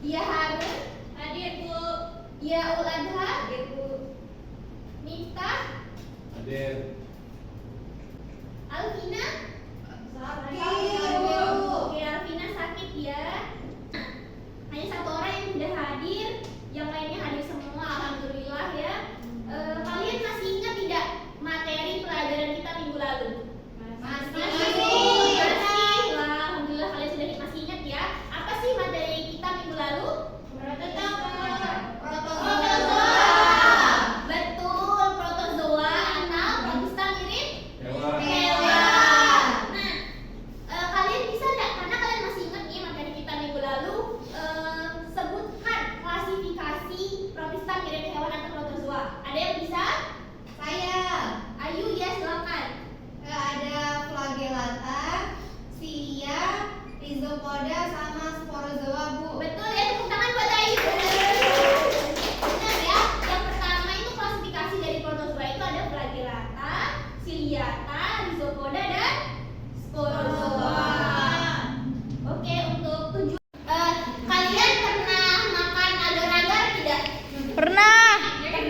Dia Harun. Hadir, Bu. Dia Uladha. Hadir, Bu. Miftah. Hadir. Alvina. Hadir, Bu. Oke, Alvina sakit ya. Hanya satu orang yang tidak hadir, yang lainnya hadir semua. Alhamdulillah ya. Kalian masih ingat tidak materi pelajaran kita minggu lalu? Masih. Wah, alhamdulillah kalian sudah masih ingat ya. Apa sih materi kita minggu lalu? Protozoa. Betul, protozoa atau protista mirip hewan. Nah, kalian bisa nggak? Karena kalian masih ingat nih materi kita minggu lalu. Sebutkan klasifikasi protista mirip hewan atau protozoa. Ada yang bisa? Saya Ayu ya, silakan. ada flagellata, cilia, rhizopoda, sama sporozoa, Bu. Betul ya, tepuk tangan buat Ayu. Benar ya. Yang pertama itu klasifikasi dari protozoa itu ada flagellata, ciliata, rhizopoda dan sporozoa. Oke, untuk tujuan kalian pernah makan agar-agar tidak? Pernah.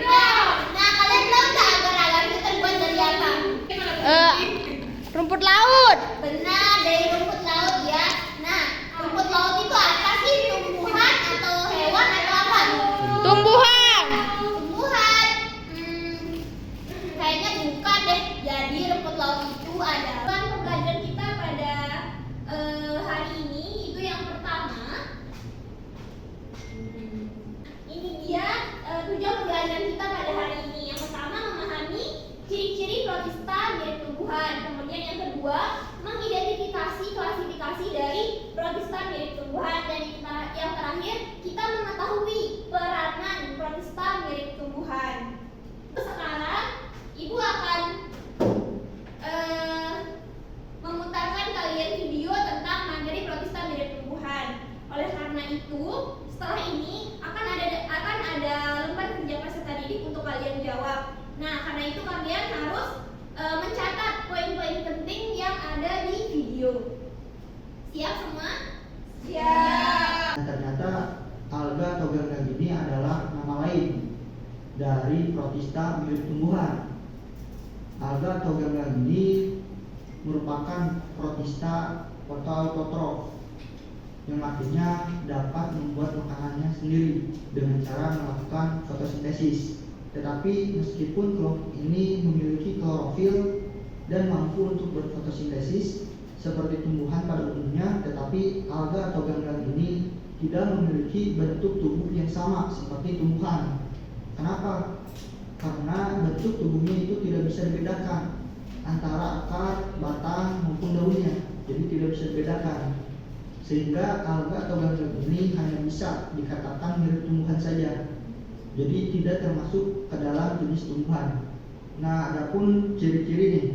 Nah, kalian tahu nggak agar-agar itu terbuat dari apa? Rumput laut. Benar, dari rumput laut ya. Nah, rumput laut itu apa sih? Tumbuhan atau hewan atau apa? Tumbuhan. Tumbuhan. Kayaknya bukan deh. Jadi rumput laut itu ada. Tujuan pembelajaran kita pada hari ini itu yang pertama. Ini dia tujuan pembelajaran kita pada hari ini. Yang pertama memahami ciri-ciri protista mirip tumbuhan. Kemudian yang kedua mengidentifikasi klasifikasi dari protista mirip tumbuhan. Dan yang terakhir kita mengetahui peranan protista mirip tumbuhan. Sekarang Ibu akan memutarkan kalian video tentang materi protista mirip tumbuhan. Oleh karena itu, setelah ini akan ada lembar kerja peserta didik untuk kalian jawab. Nah, karena itu kalian harus mencatat poin-poin penting yang ada di video. Siap semua? Siap. Ternyata alga atau ganggang ini adalah nama lain dari protista mirip tumbuhan. Alga atau ganggang ini merupakan protista autotrof yang artinya dapat membuat makanannya sendiri dengan cara melakukan fotosintesis. Tetapi meskipun kelompok ini memiliki klorofil dan mampu untuk berfotosintesis seperti tumbuhan pada umumnya, tetapi alga atau ganggang ini tidak memiliki bentuk tubuh yang sama seperti tumbuhan. Kenapa? Karena bentuk tubuhnya itu tidak bisa dibedakan antara akar, batang maupun daunnya, jadi tidak bisa dibedakan. Sehingga alga atau ganggang ini hanya bisa dikatakan mirip tumbuhan saja, jadi tidak termasuk ke dalam jenis tumbuhan. Nah, adapun ciri-ciri nih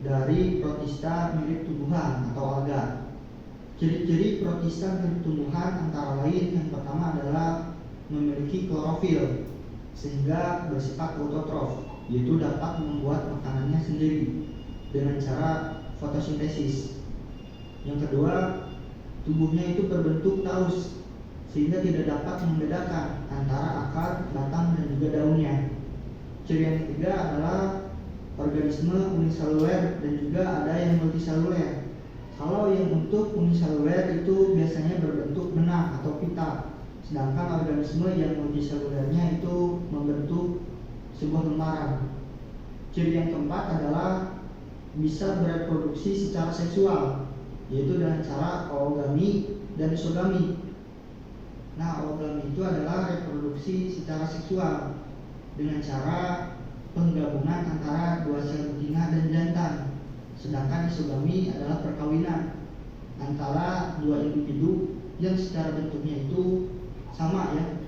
dari protista mirip tumbuhan atau alga. Ciri-ciri protista mirip tumbuhan antara lain yang pertama adalah memiliki klorofil sehingga bersifat autotrof, yaitu dapat membuat makanannya sendiri dengan cara fotosintesis. Yang kedua, tubuhnya itu berbentuk taus sehingga tidak dapat membedakan antara akar, batang, dan juga daunnya. Ciri yang ketiga adalah organisme uniseluler dan juga ada yang multiseluler. Kalau yang untuk uniseluler itu biasanya berbentuk benang atau pita, sedangkan organisme yang multiselulernya itu membentuk sebuah lembaran. Ciri yang keempat adalah bisa bereproduksi secara seksual, yaitu dengan cara oogami dan isogami. Nah, oogami itu adalah reproduksi secara seksual dengan cara penggabungan antara dua sel betina dan jantan. Sedangkan isogami adalah perkawinan antara dua individu yang secara bentuknya itu sama ya.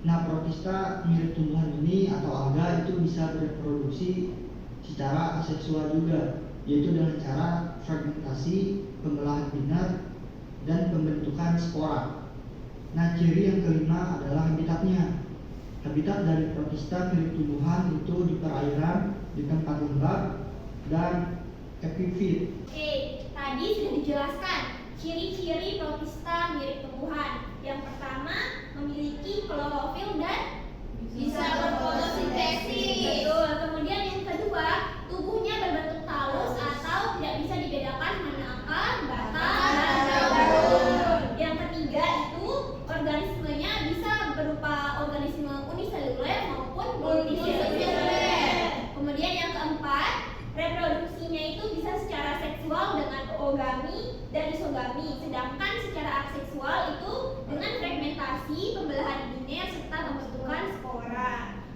Nah, protista mirip tumbuhan ini atau alga itu bisa bereproduksi secara aseksual juga, yaitu dengan cara fragmentasi, pembelahan binar, dan pembentukan spora. Nah, ciri yang kelima adalah habitatnya. Habitat dari protista mirip tumbuhan itu di perairan, di tempat lembab, dan epifit. Oke, tadi sudah dijelaskan ciri-ciri protista mirip tumbuhan. Yang pertama, monogami dan isogami. Sedangkan secara aseksual itu dengan fragmentasi, pembelahan biner serta pembentukan spora.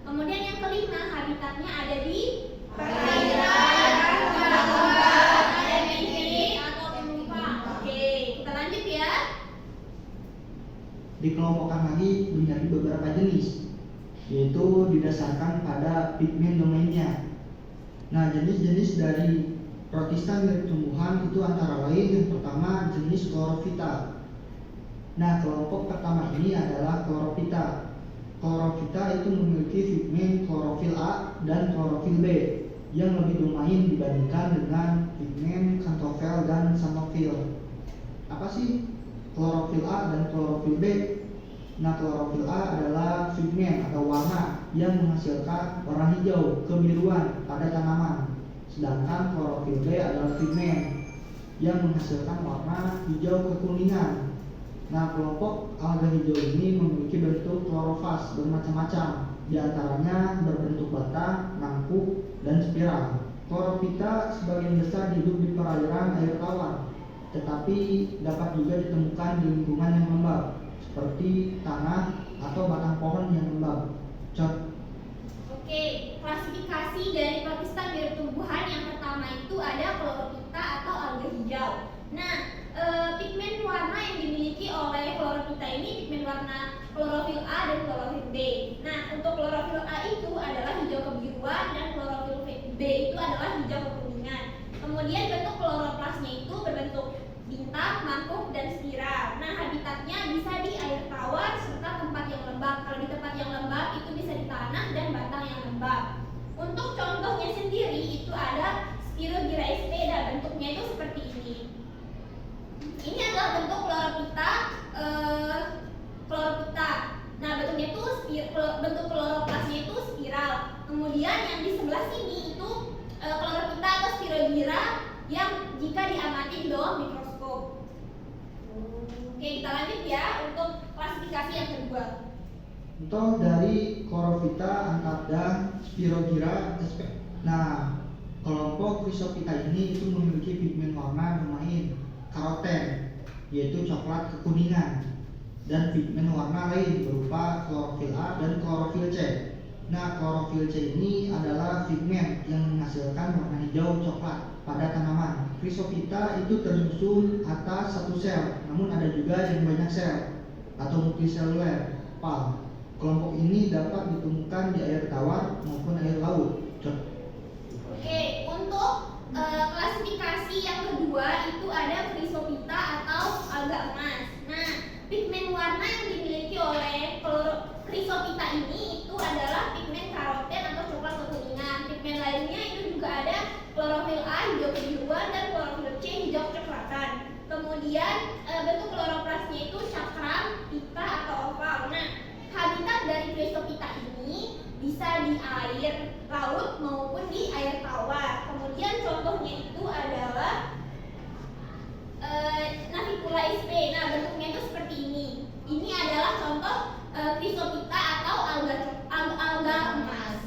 Kemudian yang kelima, habitatnya ada di perairan, ombak, ada bibit atau penumpang. Oke, kita lanjut ya. Dikelompokkan lagi menjadi beberapa jenis, yaitu didasarkan pada pigmen domainnya. Nah, jenis-jenis dari protista mirip tumbuhan itu antara lain yang pertama jenis Chlorophyta. Nah, kelompok pertama ini adalah Chlorophyta. Chlorophyta itu memiliki pigmen klorofil A dan klorofil B yang lebih domain dibandingkan dengan pigmen xanthophyll dan xanthophyll. Apa sih klorofil A dan klorofil B? Nah, klorofil A adalah pigmen atau warna yang menghasilkan warna hijau kebiruan pada tanaman. Sedangkan klorofil B adalah pigmen yang menghasilkan warna hijau kekuningan. Nah, kelompok alga hijau ini memiliki bentuk klorofas bermacam-macam, diantaranya berbentuk bata, mangkuk, dan spiral. Chlorophyta sebagian besar hidup di perairan air tawar, tetapi dapat juga ditemukan di lingkungan yang lembab, seperti tanah atau batang pohon yang lembab. Oke, klasifikasi dari protista mirip tumbuhan yang pertama itu ada Chlorophyta atau alga hijau. Nah, pigmen warna yang dimiliki oleh Chlorophyta ini pigmen warna klorofil A dan klorofil B. Nah, untuk klorofil A itu adalah hijau kebiruan dan klorofil B itu adalah hijau kekuningan. Kemudian bentuk kloroplasnya itu berbentuk bintang, mangkuk, dan spiral. Nah, habitatnya bisa di air tawar serta tempat yang lembab. Kalau di tempat yang lembab itu bisa di tanah dan batang yang lembab. Untuk contohnya sendiri itu ada Spirogyra sp. Dan bentuknya itu seperti ini. Ini adalah bentuk Chlorophyta. Nah, bentuknya itu bentuk kloroplasnya itu spiral. Kemudian yang di sebelah sini itu Chlorophyta atau Spirogyra yang jika diamati di bawah mikroskop. Oke, kita lanjut ya untuk klasifikasi yang kedua. Contoh dari Chlorophyta, Antharda, Spirogyra sp. Nah, kelompok Chrysophyta ini itu memiliki pigmen warna domain karoten, yaitu coklat kekuningan, dan pigmen warna lain berupa klorofil A dan klorofil C. Nah, klorofil C ini adalah pigmen yang menghasilkan warna hijau coklat pada tanaman. Chrysophyta itu tersusun atas satu sel, namun ada juga yang banyak sel atau multiseluler, PAL. Kelompok ini dapat ditemukan di air tawar maupun air laut. Oke, untuk klasifikasi yang kedua itu ada Chrysophyta atau alga emas. Nah, pigmen warna yang dimiliki oleh Chrysophyta ini itu adalah pigmen karoten atau coklat kekuningan. Pigmen lainnya itu juga ada klorofil A hijau kebiruan dan klorofil C hijau kecoklatan. Kemudian bentuk kloroplasnya itu cakram, pita atau oval. Nah, habitat dari Chrysophyta ini bisa di air laut maupun di air tawar. Kemudian contohnya itu adalah Navicula sp. Nah, bentuknya itu seperti ini. Ini adalah contoh Chrysophyta atau alga emas.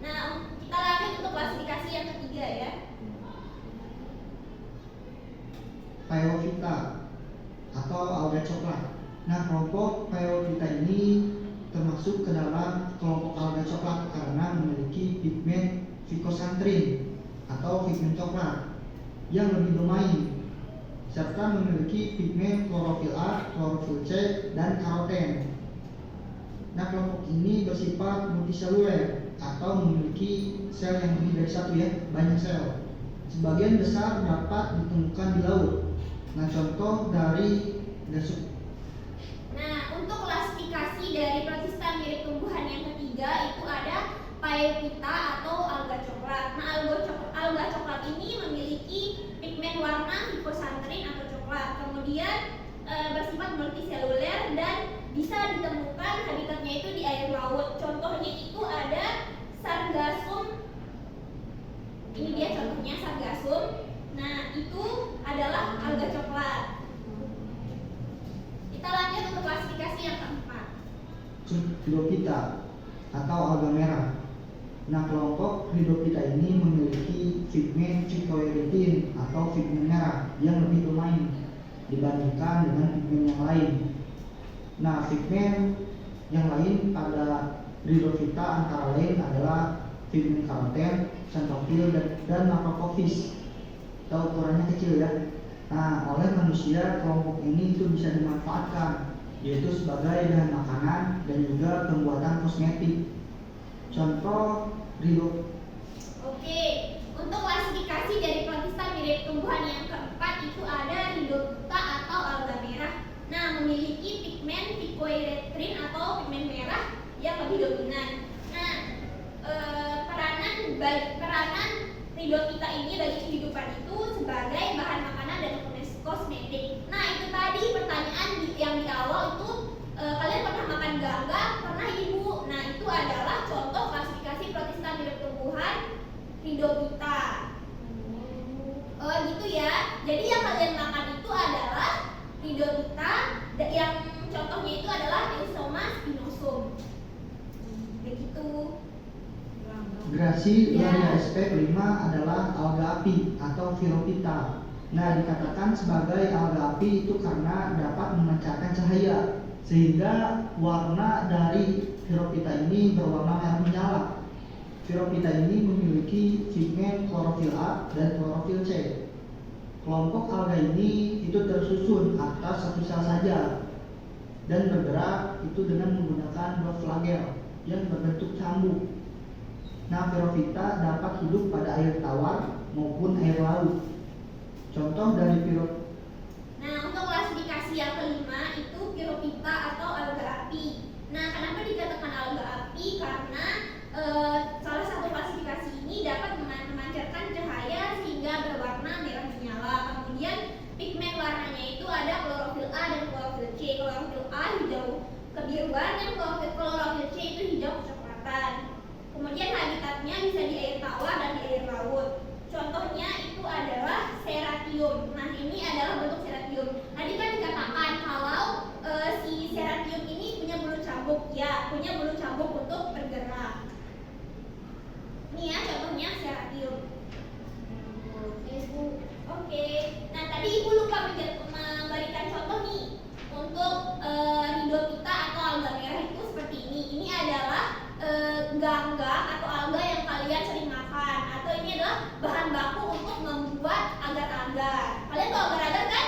Nah, kita lanjut untuk klasifikasi yang ketiga ya. Phaeophyta atau alga coklat. Nah, kelompok Phaeophyta ini termasuk ke dalam kelompok alga coklat karena memiliki pigmen phycosantrin atau pigmen coklat yang lebih domain, serta memiliki pigmen klorofil A, klorofil C, dan karoten. Nah, kelompok ini bersifat multiseluler atau memiliki sel yang lebih dari satu ya, banyak sel. Sebagian besar dapat ditemukan di laut. Nah, contoh dari dasuk. Nah, untuk klasifikasi dari protista mirip tumbuhan yang ketiga itu ada Phaeophyta atau alga coklat. Nah, alga coklat ini memiliki pigmen warna phycosantrin atau coklat. Kemudian bersifat multiseluler dan bisa ditemukan habitatnya itu di air laut. Contohnya itu ada Sargassum. Ini dia contohnya Sargassum. Nah, itu adalah alga coklat. Kita lanjut untuk klasifikasi yang keempat. Pseudophita atau alga merah. Nah, kelompok Rhidophyta ini memiliki pigmen phycoerythrin atau pigmen merah yang lebih bermain dibandingkan dengan pigmen yang lain. Nah, pigmen yang lain pada Rhidophyta antara lain adalah pigmen karoten, xanthophyll, dan macrocophis. Tahu ukurannya kecil ya. Nah, oleh manusia kelompok ini itu bisa dimanfaatkan, yaitu sebagai bahan makanan dan juga pembuatan kosmetik. Contoh Oke, untuk klasifikasi dari protista mirip tumbuhan yang keempat itu ada Rhidophyta atau alga merah. Nah, memiliki pigmen phycoerythrin atau pigmen merah yang lebih dominan. Nah, peranan Rhidophyta ini bagi kehidupan itu sebagai bahan makanan dan kosmetik. Nah, itu tadi pertanyaan yang di awal itu kalian pernah makan gangga? Pernah ibu? Nah, itu adalah contoh klasifikasi protista mirip tumbuhan Rhidophyta. Gitu ya. Jadi yang kalian makan itu adalah Rhidophyta, yang contohnya itu adalah Eusoma spinosum. Begitu. Gracilularia sp. 5 adalah alga api atau Phyllophyta. Nah, dikatakan sebagai alga api itu karena dapat memancarkan cahaya, sehingga warna dari Phyllophyta ini berwarna merah menyala. Phyllophyta ini memiliki pigmen klorofil A dan klorofil C. Kelompok alga ini itu tersusun atas satu sel saja dan bergerak itu dengan menggunakan dua flagel yang berbentuk cambuk. Nah, Phyllophyta dapat hidup pada air tawar maupun air laut. Contoh dari Nah, untuk klasifikasi yang kelima itu Phyllophyta atau alga api. Nah, kenapa dikatakan alga api? Karena salah satu klasifikasi ini dapat memancarkan cahaya sehingga berwarna merah menyala. Kemudian pigmen warnanya itu ada klorofil A dan klorofil C. Klorofil A hijau kebiruan dan klorofil C itu hijau kecoklatan. Kemudian habitatnya bisa di air tawar dan di air laut. Contohnya itu adalah Serratium. Nah, ini adalah bentuk Serratium. Tadi kan dikatakan kalau si Serratium ini punya bulu cambuk. Ya, punya bulu cambuk untuk bergerak. Ini ya contohnya Serratium. Oke. Nah, tadi ibu lupa memberikan contoh nih untuk Rhidophyta atau alga merah itu seperti ini. Ini adalah gangga atau alga yang kalian sering makan, atau ini adalah bahan baku untuk membuat agar-agar. Kalian tahu agar-agar kan?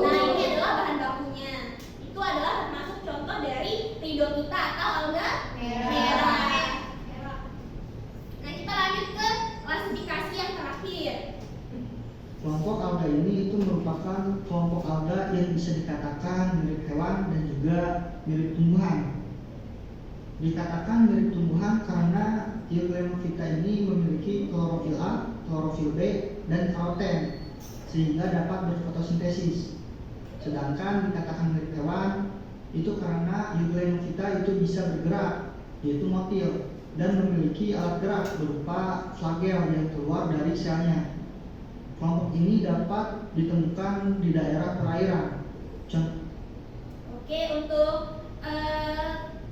Nah, ini adalah bahan bakunya. Itu adalah termasuk contoh dari Rhidophyta atau alga merah. Nah, kita lanjut ke klasifikasi yang terakhir. Kelompok alga ini itu merupakan kelompok alga yang bisa dikatakan mirip hewan dan juga mirip tumbuhan. Dikatakan mirip tumbuhan karena Euglenovita ini memiliki klorofil A, klorofil B, dan karoten sehingga dapat berfotosintesis. Sedangkan dikatakan mirip hewan itu karena Euglenovita itu bisa bergerak, yaitu motil, dan memiliki alat gerak berupa flagel yang keluar dari selnya. Kelompok ini dapat ditemukan di daerah perairan. Oke, untuk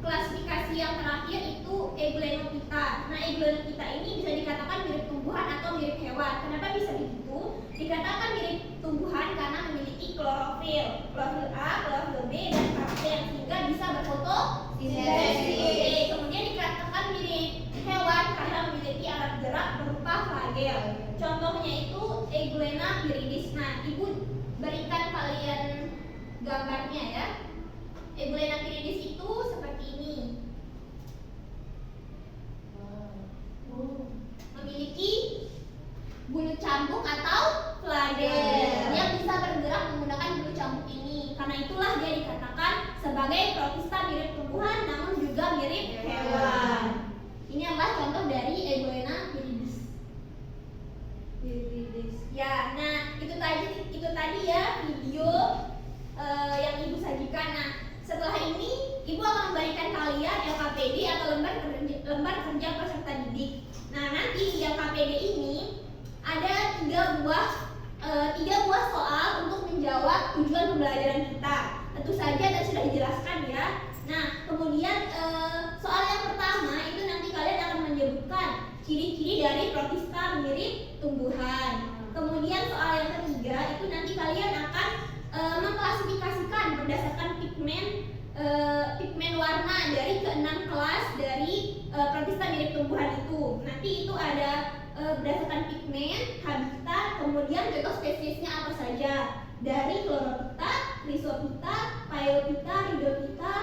klasifikasi yang terakhir itu Euglenovita. Nah, Euglenovita ini bisa dikatakan mirip tumbuhan atau mirip hewan. Kenapa bisa begitu? Dikatakan mirip tumbuhan karena memiliki klorofil A, klorofil B, dan karoten sehingga bisa berfotosintesis. Kemudian dikatakan mirip hewan karena memiliki alat gerak berupa flagel. Contohnya itu Euglena viridis. Nah, ibu berikan kalian gambarnya ya. Euglena viridis itu seperti ini. Memiliki bulu cambuk atau flagel yang bisa bergerak menggunakan bulu cambuk ini. Karena itulah dia dikatakan sebagai protista mirip tumbuhan namun juga mirip hewan. Ini adalah contoh dari Euglena viridis. Ya, nah itu tadi ya video yang ibu sajikan. Nah, setelah ini ibu akan memberikan kalian LKPD atau lembar kerja peserta didik. Nah, nanti di LKPD ini ada tiga buah soal untuk menjawab tujuan pembelajaran kita. Tentu saja dan sudah dijelaskan ya. Nah, kemudian soal yang pertama itu nanti kalian akan menyebutkan ciri-ciri dari protista mirip tumbuhan. Kemudian soal yang ketiga itu nanti kalian akan mengklasifikasikan berdasarkan pigmen warna dari ke-6 kelas dari protista mirip tumbuhan itu. Nanti itu ada berdasarkan pigmen, habitat, kemudian contoh spesiesnya apa saja. Dari Chlorophyta, Chrysophyta, Phaeophyta, Rhizophyta,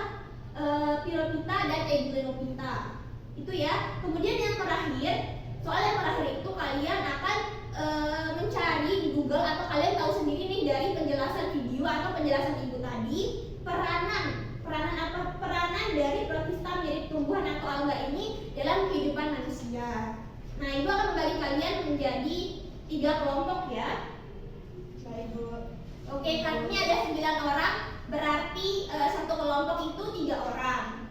Pyrrhophyta, dan Euglenophyta. Itu ya. Kemudian yang terakhir, soal yang terakhir itu kalian akan mencari di Google atau kalian tahu sendiri nih dari penjelasan video atau penjelasan ibu tadi, peranan dari protista mirip tumbuhan atau alga ini dalam kehidupan manusia. Nah, ibu akan membagi kalian menjadi 3 kelompok ya. Baik, Bu. Oke, kartunya ada 9 orang, berarti satu kelompok itu 3 orang.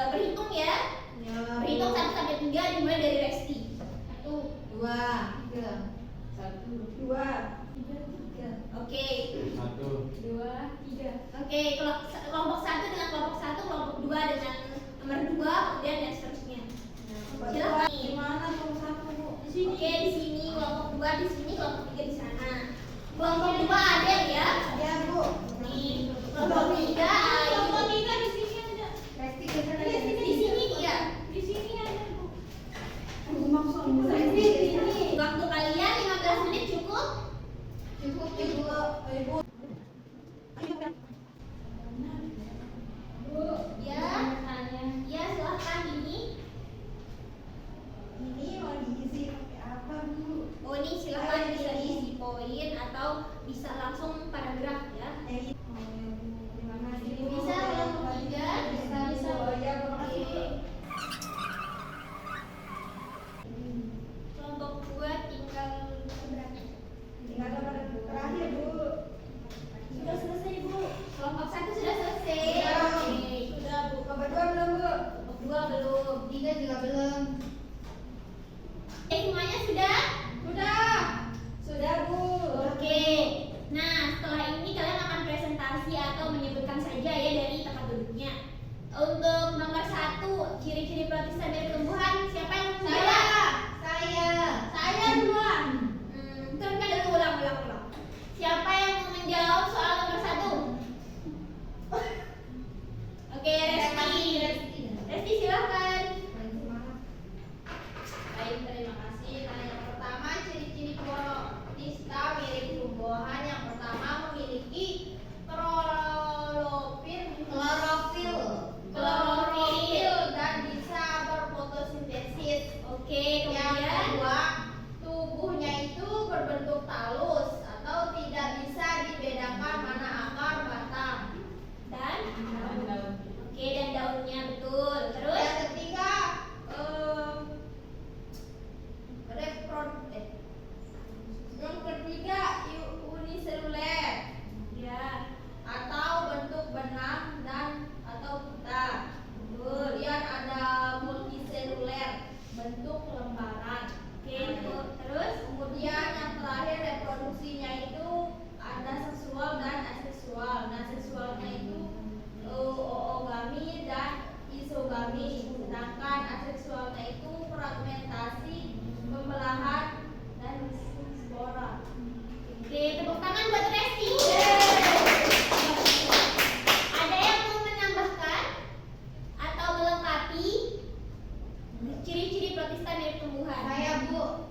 Berhitung ya. Ya. Berhitung 1 sampai 3 dimulai dari Resti. 1, 2, 3. 1, 2, 3. Oke. 1, 2, 3. Oke, kelompok 1 dengan kelompok 1, kelompok 2 dengan nomor 2, kemudian dan seterusnya. Silakan. Di mana kelompok 1, Bu? Di sini. Oke, di sini kelompok 2 di sini, kelompok 3 di sana. Kelompok 2 ada ya? Ya, Bu. Nih, kelompok 3 Kelompok 3 di sini ada. Resti ke sana ya. di sini dia. Di sini ada, Bu. Di sini. Waktu kalian 15 menit cukup? Cukup, Ibu. cukup. Ibu. Bu, ya. Ya, silahkan ini. Ini mau diisi pakai apa, Bu? Oh, ini silahkan bisa diisi poin atau bisa langsung paragraf ya. Terima kasih, Bu. Bisa kelompok 3, bisa. Oh, ya, terima kasih, Bu. Kelompok 2 tinggal berapa? Tinggal nomor terakhir, Bu. Sudah selesai, Bu. Kelompok 1 sudah selesai. Sudah. Oke. Sudah, Bu. Kelompok 2 belum, Bu? Kelompok 2 belum. 3 juga belum. Semuanya sudah? Sudah. Sudah, Bu. Oke. Nah, setelah ini kalian akan presentasi atau menyebutkan saja ya dari tempat duduknya. Untuk nomor 1, ciri-ciri protista dari tumbuhan, siapa yang mau menjawab? Saya duluan. Turunkan dulu, ulang. Siapa yang mau menjawab soal nomor 1? Oke, Resti silahkan. Baik, terima kasih. Nah, yang pertama ciri-ciri protista mirip tumbuhan. Yang pertama memiliki klorofil dan bisa berfotosintesis. Oke, Yang kemudian kedua, tubuhnya itu berbentuk talus atau tidak bisa dibedakan mana akar batang. dan Oke, dan daunnya betul. Terus Yang ketiga, yang ketiga uniseluler ya. atau bentuk benang dan atau pita. Kemudian ada multiseluler, bentuk lembaran. Oke, terus Kemudian yang terakhir reproduksinya itu ada seksual dan aseksual. Nah, seksualnya itu oogami dan isogami, sedangkan aseksualnya itu fragmentasi, pembelahan dan spora. Oke, tepuk tangan buat Resti. Ada yang mau menambahkan atau melengkapi ciri-ciri protista mirip tumbuhan? Saya, Bu.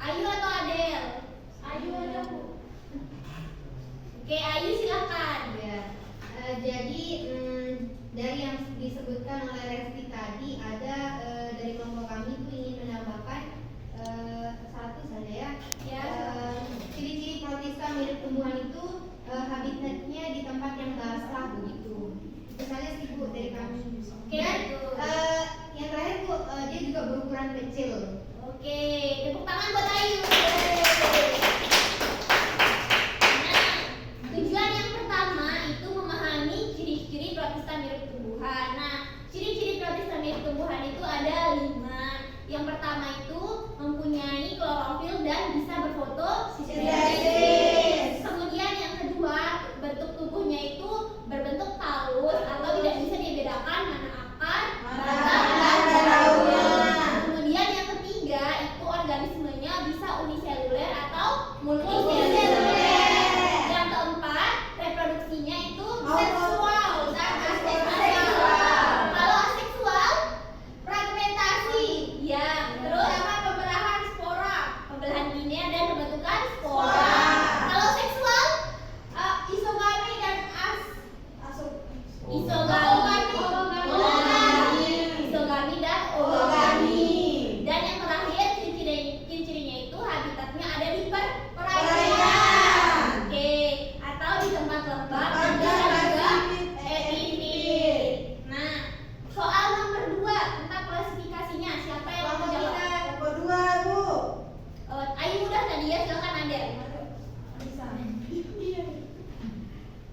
Ayu atau Adel? Ayu ada, Bu. Oke, Ayu silakan. Ya. Jadi dari yang disebutkan oleh Resti tadi ada dari kelompok kami itu ingin menambahkan satu saja ya. Ya. Ciri-ciri protista mirip tumbuhan itu habitatnya di tempat yang basah begitu. Itu saja sih, Bu, dari kami. Oke, Dan betul. yang terakhir, Bu, dia juga berukuran kecil. Oke, tepuk tangan buat Ayu. Nah, tujuan yang pertama itu memahami ciri-ciri protista mirip tumbuhan. Nah, ciri-ciri protista mirip tumbuhan itu ada 5. Yang pertama itu mempunyai klorofil dan bisa berfotosintesis. Kemudian yang kedua, bentuk tubuhnya itu berbentuk talus atau tidak bisa dibedakan mana akar, batang, dan daunnya. isogami, isogami dan ogami. Dan yang terakhir ciri-cirinya itu habitatnya ada di perairan. Oke, atau di tempat lembab dan bisa juga epifit. Nah, soal nomor 2 tentang klasifikasinya, siapa yang mau menjawab? Nomor 2, Bu. Ayu udah tadi ya, silakan Anda. Bisa.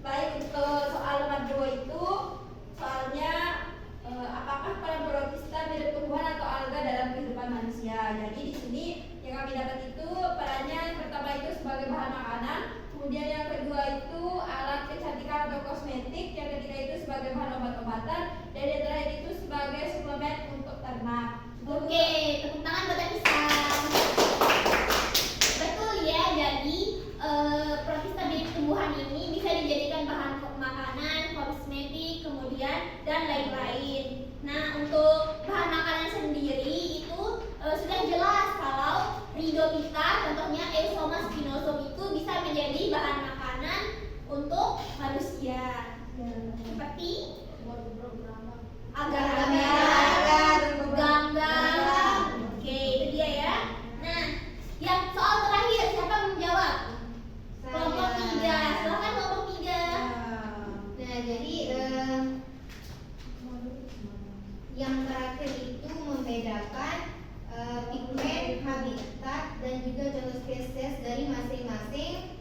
Baik, untuk soal nomor 2 itu soalnya apakah peran protista mirip tumbuhan atau alga dalam kehidupan manusia? Jadi di sini yang kami dapat itu perannya yang pertama itu sebagai bahan makanan, kemudian yang kedua itu alat kecantikan atau kosmetik, yang ketiga itu sebagai bahan obat-obatan, dan yang terakhir itu sebagai suplemen untuk ternak. Oke, tepuk tangan buat Anissa. Betul ya, jadi protista mirip tumbuhan ini bisa dijadikan bahan makanan, kosmetik, kemudian dan lain-lain. Nah, untuk bahan makanan sendiri itu sudah jelas kalau Rhizophyta, contohnya Euphoma spinosum itu bisa menjadi bahan makanan untuk manusia. Seperti agar-agar, ganggang. Oke, itu dia ya. Nah, yang soal terakhir siapa yang menjawab? Kelompok 3, silakan kelompok 3. Nah, jadi yang terakhir itu membedakan pigmen, habitat, dan juga contoh spesies dari masing-masing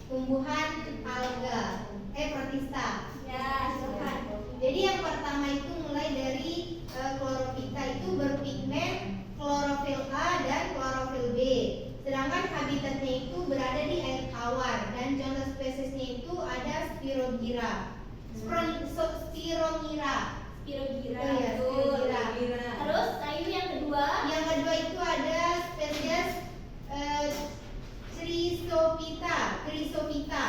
tumbuhan alga, protista. Ya, silakan. Jadi yang pertama itu mulai dari Chlorophyta itu berpigmen klorofil A dan klorofil B. Sedangkan habitatnya itu berada di air tawar dan contoh spesiesnya itu ada Spirogyra. Spirogyra. Spirogyra. Oh iya, Spirogyra. Terus Ayu yang kedua. Yang kedua itu ada spesies Chrysophyta.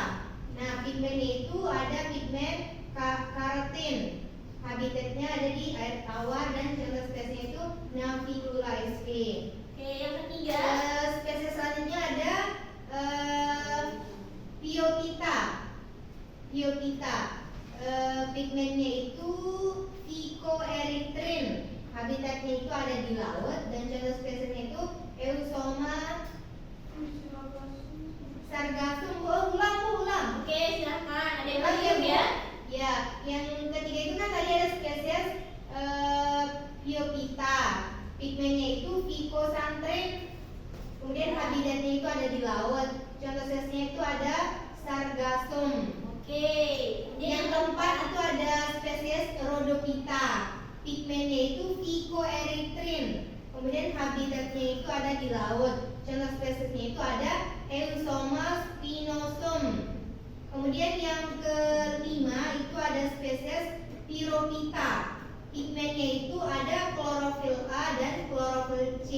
Nah, pigmennya itu ada pigmen karotin. Habitatnya ada di air tawar dan contoh spesiesnya itu Navicula sp. Oke, yang ketiga. Spesies selanjutnya ada Phyophyta. Pigmennya itu Phycoerythrin. Habitatnya itu ada di laut dan contoh spesiesnya itu Eusoma sargassum. Ulang. Oke, silakan. Ada yang Oh, iya, belum Bu. ya? Ya, yang ketiga itu kan tadi ada spesies Phyophyta. Pigmennya itu Phycoxanthin. Kemudian habitatnya itu ada di laut. Contoh spesiesnya itu ada Sargassum. Oke. Yang keempat itu ada spesies Rhodophyta. Pigmennya itu Phycoerythrin. Kemudian habitatnya itu ada di laut. Contoh spesiesnya itu ada Eusoma spinosum. Kemudian yang kelima itu ada spesies Pyrophyta. Pigmennya itu ada klorofil A dan klorofil C.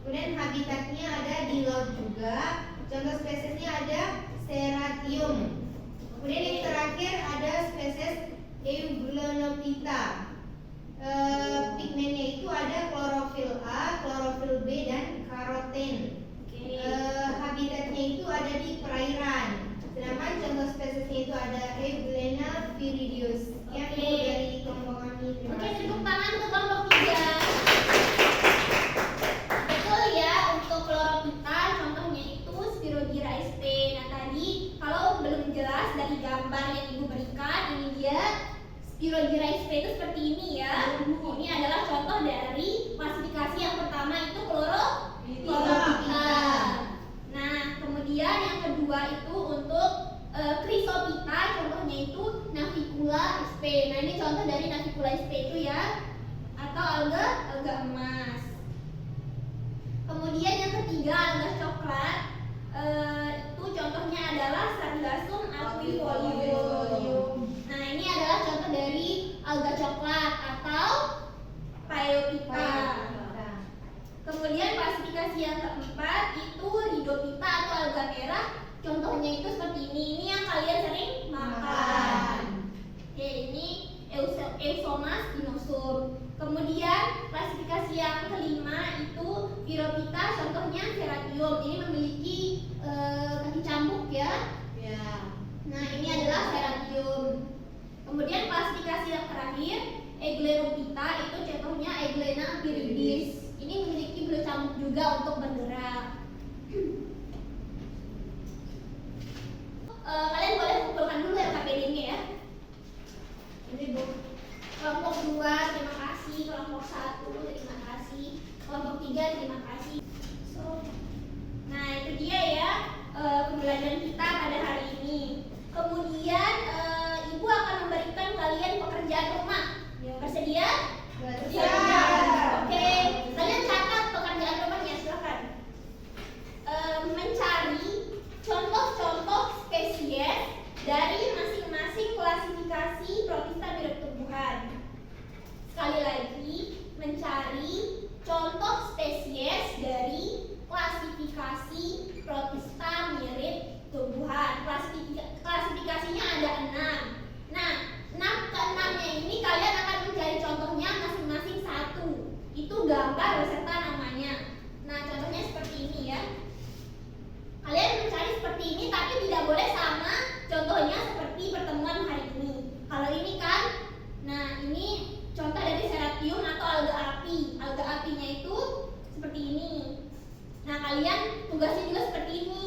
Kemudian habitatnya ada di laut juga. Contoh spesiesnya ada Serratium. Kemudian yang terakhir ada spesies Euglonophyta. Pigmennya itu ada klorofil A, klorofil B dan karoten. Habitatnya itu ada di perairan. Sedangkan contoh spesiesnya itu ada Euglena viridius. Ya, itu dari kelompok kami. Terima Oke, kasih. tepuk tangan untuk kelompok 3. Betul ya, untuk Chlorophyta contohnya itu Spirogyra sp. Nah, tadi kalau belum jelas dari gambar yang Ibu berikan, ini dia Spirogyra sp itu seperti ini ya. Ini adalah contoh dari klasifikasi yang pertama itu Chlorophyta. Nah, kemudian yang kedua itu untuk Chrysophyta, contohnya itu Navicula sp. Nah, ini contoh dari Navicula sp itu ya, atau alga emas. Kemudian yang ketiga alga coklat, itu contohnya adalah Sargassum aquifolium. Nah, ini adalah contoh dari alga coklat atau Phaeophyta. Kemudian klasifikasi yang keempat itu Rhizophyta atau alga merah. Contohnya itu seperti ini. Ini yang kalian sering makan. Oke, ini Euphoma spinosum. Kemudian klasifikasi yang kelima itu Pyrophyta, contohnya Serratium. Ini memiliki kaki cambuk pembelajaran kita pada hari ini. Kemudian Ibu akan memberikan kalian pekerjaan rumah. Bersedia? Bersedia. Oke, kalian catat pekerjaan rumahnya, silakan. Mencari contoh-contoh spesies dari masing-masing klasifikasi protista mirip tumbuhan. Sekali lagi, mencari contoh spesies dari klasifikasi protista mirip tumbuhan. Klasifikasinya ada 6. Nah, keenamnya ini kalian akan mencari contohnya masing-masing satu. Itu gambar beserta namanya. Nah, contohnya seperti ini ya. Kalian mencari seperti ini, tapi tidak boleh sama contohnya seperti pertemuan hari ini. Kalau ini kan, nah ini contoh dari Seratium atau alga api. Alga apinya itu seperti ini. Nah, kalian tugasnya juga seperti ini.